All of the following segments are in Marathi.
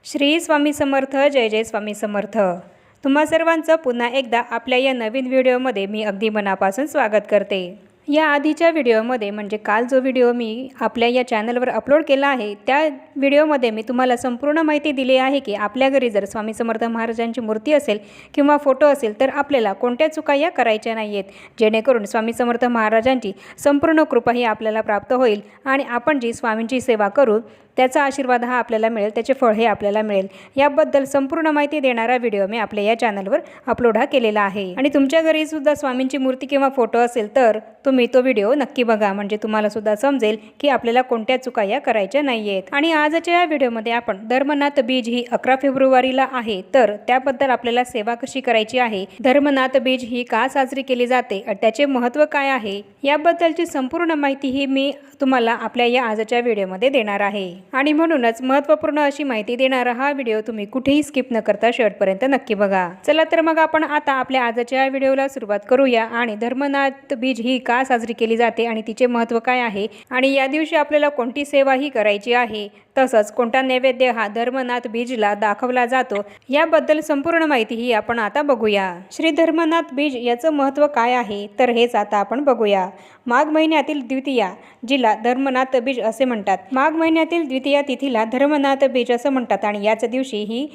श्री स्वामी समर्थ. जय जय स्वामी समर्थ. तुम्हा सर्वांचं पुन्हा एकदा आपल्या या नवीन व्हिडिओमध्ये मी अगदी मनापासून स्वागत करते. या आधीच्या व्हिडिओमध्ये म्हणजे काल जो व्हिडिओ मी आपल्या या चॅनलवर अपलोड केला आहे त्या व्हिडिओमध्ये मी तुम्हाला संपूर्ण माहिती दिली आहे की आपल्या घरी जर स्वामी समर्थ महाराजांची मूर्ती असेल किंवा फोटो असेल तर आपल्याला कोणत्या चुका या करायच्या नाही आहेत, जेणेकरून स्वामी समर्थ महाराजांची संपूर्ण कृपा ही आपल्याला प्राप्त होईल आणि आपण जी स्वामींची सेवा करू त्याचा आशीर्वाद हा आपल्याला मिळेल, त्याचे फळ हे आपल्याला मिळेल. याबद्दल संपूर्ण माहिती देणारा व्हिडिओ मी आपल्या या चॅनलवर अपलोड केलेला आहे. आणि तुमच्या घरी सुद्धा स्वामींची मूर्ती किंवा फोटो असेल तर तुम्ही तो व्हिडिओ नक्की बघा, म्हणजे तुम्हाला सुद्धा समजेल की आपल्याला कोणत्या चुका या करायच्या नाही आहेत. आणि आजच्या या व्हिडिओमध्ये आपण धर्मनाथ बीज ही 11 फेब्रुवारीला आहे, तर त्याबद्दल आपल्याला सेवा कशी करायची आहे, धर्मनाथ बीज ही का साजरी केली जाते, त्याचे महत्त्व काय आहे, याबद्दलची संपूर्ण माहिती ही मी तुम्हाला आपल्या या आजच्या व्हिडिओमध्ये देणार आहे. आणि म्हणूनच महत्त्वपूर्ण अशी माहिती देणारा हा व्हिडिओ तुम्ही कुठेही स्किप न करता शेवटपर्यंत नक्की बघा. चला तर मग आपण आता आपल्या आजच्या व्हिडिओला सुरुवात करूया. आणि धर्मनाथ बीज ही का साजरी केली जाते आणि तिचे महत्त्व काय आहे आणि या दिवशी आपल्याला कोणती सेवा ही करायची आहे, तसंच कोणता नैवेद्य हा धर्मनाथ बीजला दाखवला जातो, याबद्दल संपूर्ण माहिती ही आपण आता बघूया. श्री धर्मनाथ बीज याचं महत्त्व काय आहे तर हेच आता आपण बघूया. माघ महिन्यातील द्वितीया जिला धर्मनाथ बीज असे म्हणतात. माघ महिन्यातील द्वितीया तिथीला धर्मनाथ बीज असं म्हणतात आणि याच दिवशी ही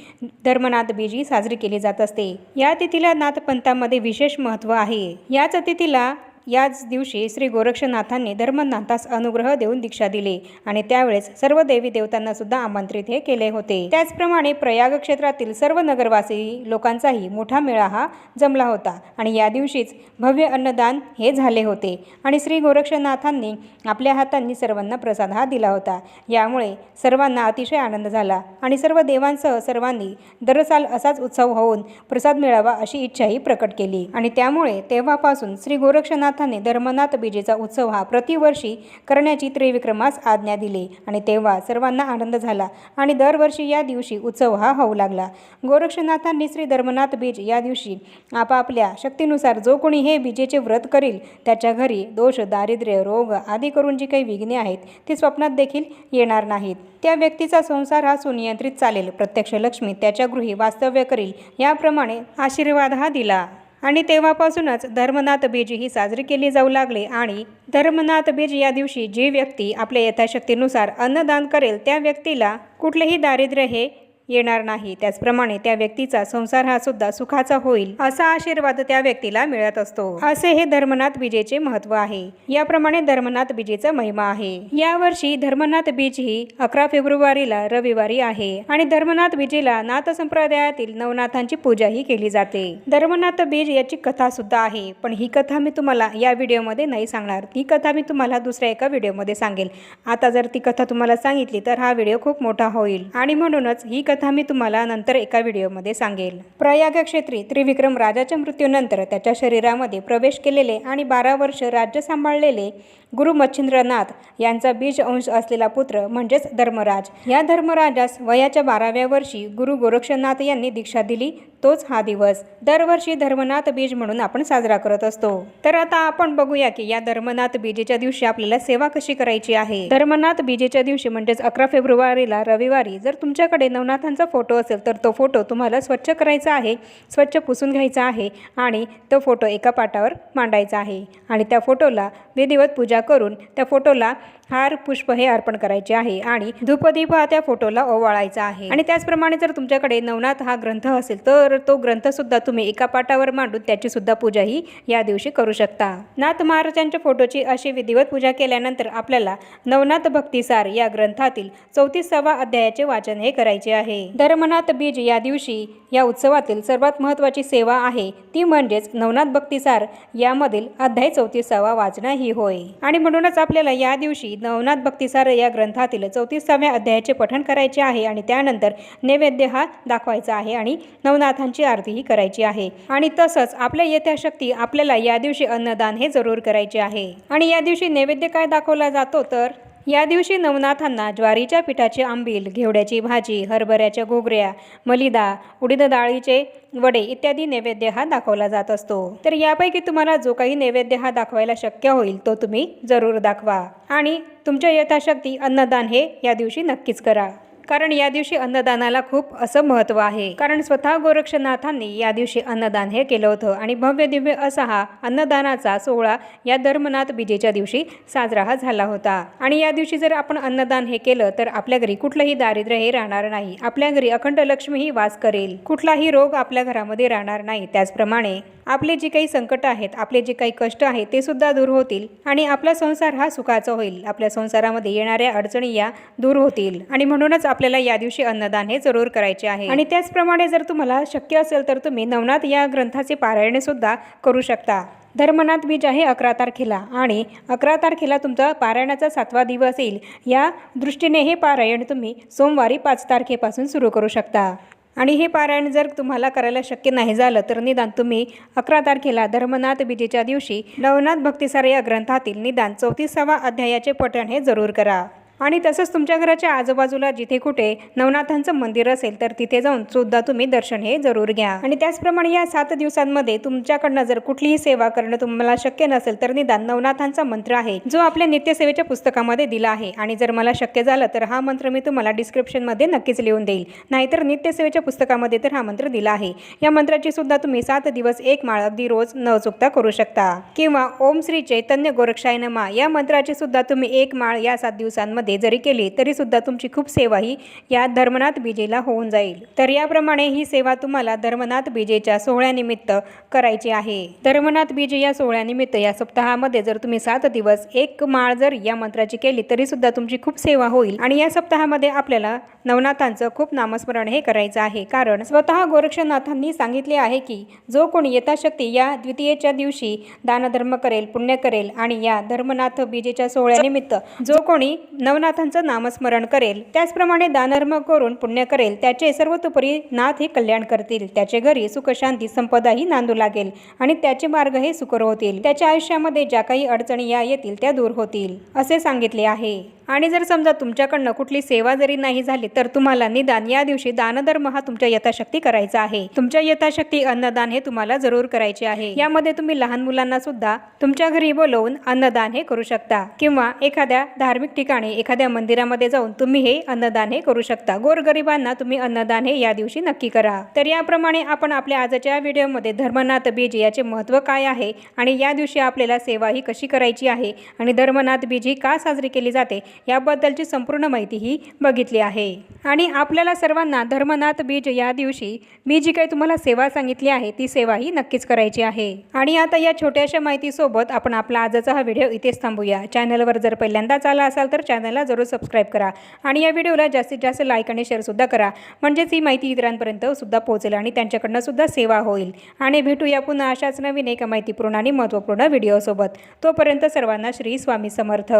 धर्मनाथ बीज ही साजरी केली जात असते. या तिथीला नाथपंथामध्ये विशेष महत्त्व आहे. याच तिथीला याच दिवशी श्री गोरक्षनाथांनी धर्मनाथास अनुग्रह देऊन दीक्षा दिली आणि त्यावेळेस सर्व देवी देवतांना सुद्धा आमंत्रित हे केले होते. त्याचप्रमाणे प्रयाग क्षेत्रातील सर्व नगरवासी लोकांचाही मोठा मेळा हा जमला होता आणि या दिवशीच भव्य अन्नदान हे झाले होते आणि श्री गोरक्षनाथांनी आपल्या हातांनी सर्वांना प्रसाद हा दिला होता. यामुळे सर्वांना अतिशय आनंद झाला आणि सर्व देवांसह सर्वांनी दरसाल असाच उत्सव होऊन प्रसाद मिळावा अशी इच्छाही प्रकट केली आणि त्यामुळे तेव्हापासून श्री गोरक्षनाथ धर्मनाथ बीजेचा उत्सव हा प्रतिवर्षी करण्याची त्रिविक्रमास आज्ञा दिली आणि तेव्हा सर्वांना आनंद झाला आणि दरवर्षी या दिवशी उत्सव हा होऊ लागला. गोरक्षनाथांनी श्री धर्मनाथ बीज या दिवशी आपापल्या शक्तीनुसार जो कोणी हे बीजेचे व्रत करील त्याच्या घरी दोष, दारिद्र्य, रोग आदी करून जी काही विघ्ने आहेत ती स्वप्नात देखील येणार नाहीत. त्या व्यक्तीचा संसार हा सुनियंत्रित चालेल, प्रत्यक्ष लक्ष्मी त्याच्या गृही वास्तव्य करील, याप्रमाणे आशीर्वाद हा दिला. आणि तेव्हापासूनच धर्मनाथ बीज ही साजरी केली जाऊ लागली आणि धर्मनाथ बीज या दिवशी जी व्यक्ती आपल्या यथाशक्तीनुसार अन्नदान करेल त्या व्यक्तीला कुठलेही दारिद्र्य हे येणार नाही. त्याचप्रमाणे त्या व्यक्तीचा संसार हा सुद्धा सुखाचा होईल असा आशीर्वाद त्या व्यक्तीला मिळत असतो. असे हे धर्मनाथ बीजेचे महत्त्व आहे. याप्रमाणे धर्मनाथ बीजेचा महिमा आहे. यावर्षी धर्मनाथ बीज ही 11 फेब्रुवारीला रविवारी आहे आणि धर्मनाथ बीजेला नाथ संप्रदायातील नवनाथांची पूजा ही केली जाते. धर्मनाथ बीज याची कथा सुद्धा आहे, पण ही कथा मी तुम्हाला या व्हिडिओमध्ये नाही सांगणार. ती कथा मी तुम्हाला दुसऱ्या एका व्हिडिओमध्ये सांगेल. आता जर ती कथा तुम्हाला सांगितली तर हा व्हिडिओ खूप मोठा होईल आणि म्हणूनच ही कथा मी तुम्हाला नंतर एका व्हिडिओमध्ये सांगेल. प्रयाग क्षेत्री त्रिविक्रम राजाच्या मृत्यूनंतर त्याच्या शरीरामध्ये प्रवेश केलेले आणि 12 वर्ष राज्य सांभाळलेले गुरु मच्छिंद्रनाथ यांचा बीज अंश असलेला पुत्र म्हणजेच धर्मराज. या धर्मराजास वयाच्या 12व्या वर्षी गुरु गोरक्षनाथ यांनी दीक्षा दिली. तोच हा दिवस दरवर्षी धर्मनाथ बीज म्हणून आपण साजरा करत असतो. तर आता आपण बघूया की या धर्मनाथ बीजेच्या दिवशी आपल्याला सेवा कशी करायची आहे. धर्मनाथ बीजेच्या दिवशी म्हणजेच 11 फेब्रुवारीला रविवारी जर तुमच्याकडे नवनाथांचा फोटो असेल तर तो फोटो तुम्हाला स्वच्छ करायचा आहे, स्वच्छ पुसून घ्यायचा आहे आणि तो फोटो एका पाटावर मांडायचा आहे आणि त्या फोटोला विधिवत पूजा करून त्या फोटोला हार पुष्प हे अर्पण करायचे आहे आणि धूपदीप हा त्या फोटोला ओवाळायचा आहे. आणि त्याचप्रमाणे जर तुमच्याकडे नवनाथ हा ग्रंथ असेल तर तो ग्रंथ सुद्धा तुम्ही एका पाटावर मांडून त्याची सुद्धा पूजा ही या दिवशी करू शकता. नाथ महाराजांच्या फोटोची अशी विधिवत पूजा केल्यानंतर आपल्याला नवनाथ भक्तिसार या ग्रंथातील 34व्या अध्यायाचे वाचन हे करायचे आहे. धर्मनाथ बीज या दिवशी या उत्सवातील सर्वात महत्त्वाची सेवा आहे ती म्हणजेच नवनाथ भक्तिसार यामधील अध्याय 34वा वाचन ही होय. आणि म्हणूनच आपल्याला या दिवशी नवनाथ भक्तिसार या ग्रंथातील 34व्या अध्यायाचे पठण करायचे आहे आणि त्यानंतर नैवेद्य हा दाखवायचा आहे आणि नवनाथांची आरती ही करायची आहे. आणि तसंच आपल्या यथाशक्ती आपल्याला या दिवशी अन्नदान हे जरूर करायचे आहे. आणि या दिवशी नैवेद्य काय दाखवला जातो तर या दिवशी नवनाथांना ज्वारीच्या पिठाचे आंबील, घेवड्याची भाजी, हरभऱ्याच्या घोगऱ्या, मलिदा, उडीद डाळीचे वडे इत्यादी नैवेद्य हा दाखवला जात असतो. तर यापैकी तुम्हाला जो काही नैवेद्य हा दाखवायला शक्य होईल तो तुम्ही जरूर दाखवा आणि तुमच्या यथाशक्ती अन्नदान हे या दिवशी नक्कीच करा. कारण या दिवशी अन्नदानाला खूप असं महत्त्व आहे। कारण स्वतः गोरक्षनाथांनी या दिवशी अन्नदान हे केलं होतं आणि भव्य दिव्य असा हा अन्नदानाचा सोहळा या धर्मनाथ बीजेच्या दिवशी साजरा हा झाला होता। आणि या दिवशी जर आपण अन्नदान हे केलं तर आपल्या घरी कुठलंही दारिद्र्य हे राहणार नाही, आपल्या घरी अखंड लक्ष्मी ही वास करेल, कुठलाही रोग आपल्या घरामध्ये राहणार नाही। त्याचप्रमाणे आपले जे काही संकट आहेत, आपले जे काही कष्ट आहेत ते सुद्धा दूर होतील आणि आपला संसार हा सुखाचा होईल, आपल्या संसारामध्ये येणाऱ्या अडचणी या दूर होतील। आणि म्हणूनच आपल्याला या दिवशी अन्नदान हे जरूर करायचे आहे। आणि त्याचप्रमाणे जर तुम्हाला शक्य असेल तर तुम्ही नवनाथ या ग्रंथाचे पारायण सुद्धा करू शकता। धर्मनाथ बीज आहे 11 तारखेला आणि 11 तारखेला तुमचा पारायणाचा 7वा दिवस येईल। या दृष्टीने हे पारायण तुम्ही सोमवारी 5 तारखेपासून सुरू करू शकता। आणि हे पारायण जर तुम्हाला करायला शक्य नाही झालं तर निदान तुम्ही 11 तारखेला धर्मनाथ बीजेच्या दिवशी नवनाथ भक्तिसार या ग्रंथातील निदान 34वा अध्यायाचे पठण हे जरूर करा। आणि तसंच तुमच्या घराच्या आजूबाजूला जिथे कुठे नवनाथांचं मंदिर असेल तर तिथे जाऊन सुद्धा तुम्ही दर्शन हे जरूर घ्या। आणि त्याचप्रमाणे या 7 दिवसांमध्ये तुमच्याकडनं जर कुठलीही सेवा करणं तुम्हाला शक्य नसेल तर निदान नवनाथांचा मंत्र आहे जो आपल्या नित्यसेवेच्या पुस्तकामध्ये दिला आहे। आणि जर मला शक्य झालं तर हा मंत्र मी तुम्हाला डिस्क्रिप्शनमध्ये नक्कीच लिहून देईल, नाहीतर नित्यसेवेच्या पुस्तकामध्ये तर हा मंत्र दिला आहे। या मंत्राची सुद्धा तुम्ही 7 दिवस 1 माळ अगदी रोज न चुकता करू शकता। किंवा ओम श्री चैतन्य गोरक्षाय नमः या मंत्राची सुद्धा तुम्ही 1 माळ या 7 दिवसांमध्ये जरी केली तरी सुद्धा तुमची खूप सेवा ही या धर्मनाथ बीजेला होऊन जाईल। तर याप्रमाणे ही सेवा तुम्हाला धर्मनाथ बीजेच्या सोहळ्यानिमित्त करायची आहे। धर्मनाथ बीजे या सोहळ्यानिमित्त या सप्ताहामध्ये जर तुम्ही 7 दिवस 1 माळ जर या मंत्राची केली तरी सुद्धा तुमची खूप सेवा होईल। आणि या सप्ताहामध्ये आपल्याला नवनाथांचं खूप नामस्मरण हे करायचं आहे, कारण स्वतः गोरक्षनाथांनी सांगितले आहे की जो कोणी यथाशक्ती या द्वितीयेच्या दिवशी दानधर्म करेल, पुण्य करेल आणि या धर्मनाथ बीजेच्या सोहळ्यानिमित्त जो कोणी नवनाथांचं नामस्मरण करेल, त्याचप्रमाणे दानधर्म करून पुण्य करेल, त्याचे सर्वतोपरी नाथ हे कल्याण करतील, त्याचे घरी सुख शांती संपदाही नांदू लागेल आणि त्याचे मार्ग हे सुकर होतील, त्याच्या आयुष्यामध्ये ज्या काही अडचणी या येतील त्या दूर होतील असे सांगितले आहे। आणि जर समजा तुमच्याकडनं कुठली सेवा जरी नाही झाली तर तुम्हाला निदान या दिवशी दानधर्म हा तुमच्या यथाशक्ती करायचा आहे। तुमच्या यथाशक्ती अन्नदान हे तुम्हाला जरूर करायचे आहे। यामध्ये तुम्ही लहान मुलांना सुद्धा तुमच्या घरी बोलवून अन्नदान हे करू शकता किंवा एखाद्या धार्मिक ठिकाणी एखाद्या मंदिरामध्ये जाऊन तुम्ही हे अन्नदान हे करू शकता। गोरगरिबांना तुम्ही अन्नदान हे या दिवशी नक्की करा। तर याप्रमाणे आपण आपल्या आजच्या व्हिडिओमध्ये धर्मनाथ बीज याचे महत्त्व काय आहे आणि या दिवशी आपल्याला सेवा ही कशी करायची आहे आणि धर्मनाथ बीज ही का साजरी केली जाते याबद्दलची संपूर्ण माहिती ही बघितली आहे। आणि आपल्याला सर्वांना धर्मनाथ बीज या दिवशी मी जी काही तुम्हाला सेवा सांगितली आहे ती सेवा ही नक्कीच करायची आहे। आणि आता या छोट्याशा माहितीसोबत आपण आपला आजचा हा व्हिडिओ इथेच थांबूया। चॅनलवर जर पहिल्यांदाच आला असाल तर चॅनलला जरूर सबस्क्राईब करा आणि या व्हिडिओला जास्तीत जास्त लाईक आणि शेअर सुद्धा करा, म्हणजेच ही माहिती इतरांपर्यंत सुद्धा पोहोचेल आणि त्यांच्याकडनं सुद्धा सेवा होईल। आणि भेटूया पुन्हा अशाच नवीन एका माहितीपूर्ण आणि महत्त्वपूर्ण व्हिडिओसोबत। तोपर्यंत सर्वांना श्री स्वामी समर्थ।